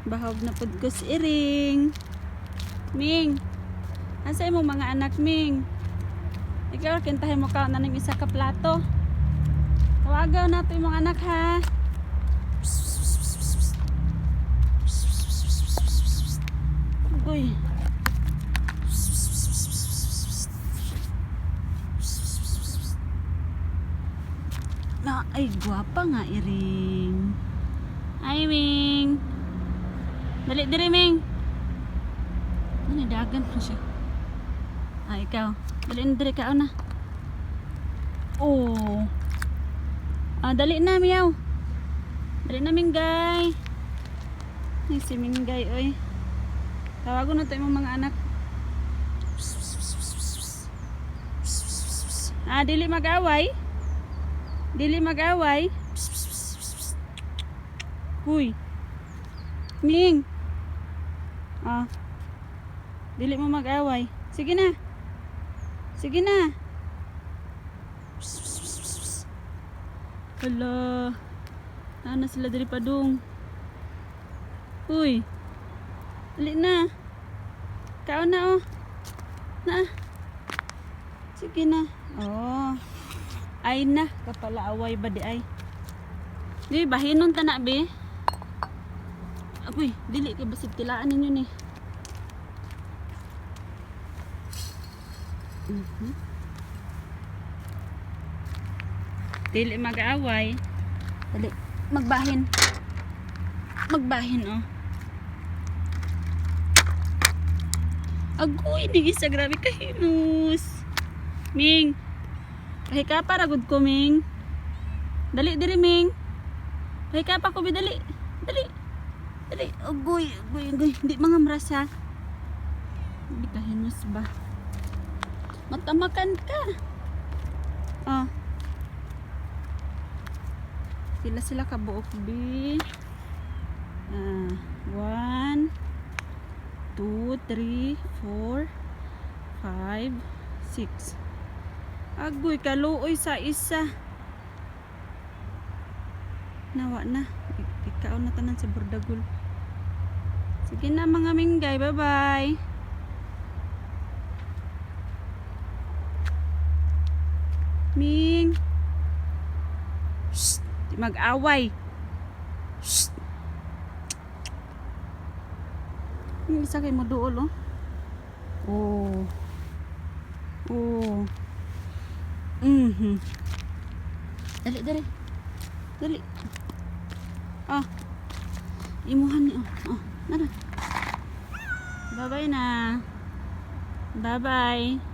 Bahaw na pud ko si Iring. Ming, asa imong mga anak, Ming? Ikaw, kintahin mo ka na ng isa ka plato. Tawagaw na ito imong anak, ha? Uy. Na, ay, gwapa nga, Iring. Ay, Ming. Dali, diri, Ming. Ano, dagan mo siya. Ah, ikaw. Dali na, diri ka, na. Oh. Ah, dali na, miyaw. Dali na, Minggay. Ay, si Minggay, oy. Tawagon na tayo mga anak. Ah, dili mag-away. Dili mag-away. Huy. Ming. Ah. Dili mo mag-away. Sige na. Sige na. Hala. Na sila dari padung. Huy. Dali na. Kao na, oh. Na. Sige na. Oh. Ay na, kapala away ba di ay? Di, bahinon ta na, be. Apoy, dili kay basig tilaan ninyo ni. Dili mag-away. Dali, magbahin. Magbahin, oh. Agoy, di isa, grabe kahinos. Ming. Pahi ka pa, ragod ko, Ming. Dali, dali, Ming. Pahi ka pa ko, dali. Dali. Dali. Agoy, agoy, agoy. Hindi mga marasa. Hindi kahinos ba? Matamakan ka. Oh. Sila kabuok, B. 1 2 3 4 5 6. Agoy, kaluoy sa isa. Nawa na. Ikaw na tanan sa bordagul. Sige na mga Minggay. Bye-bye. Ming. Shh. Di mag-away. Shh. Yung isa kay mo dool, oh. Oh. Oh. Dali, dali. Dali. Oh. Imuhan ni, oh. Oh, nara. Bye-bye na. Bye-bye.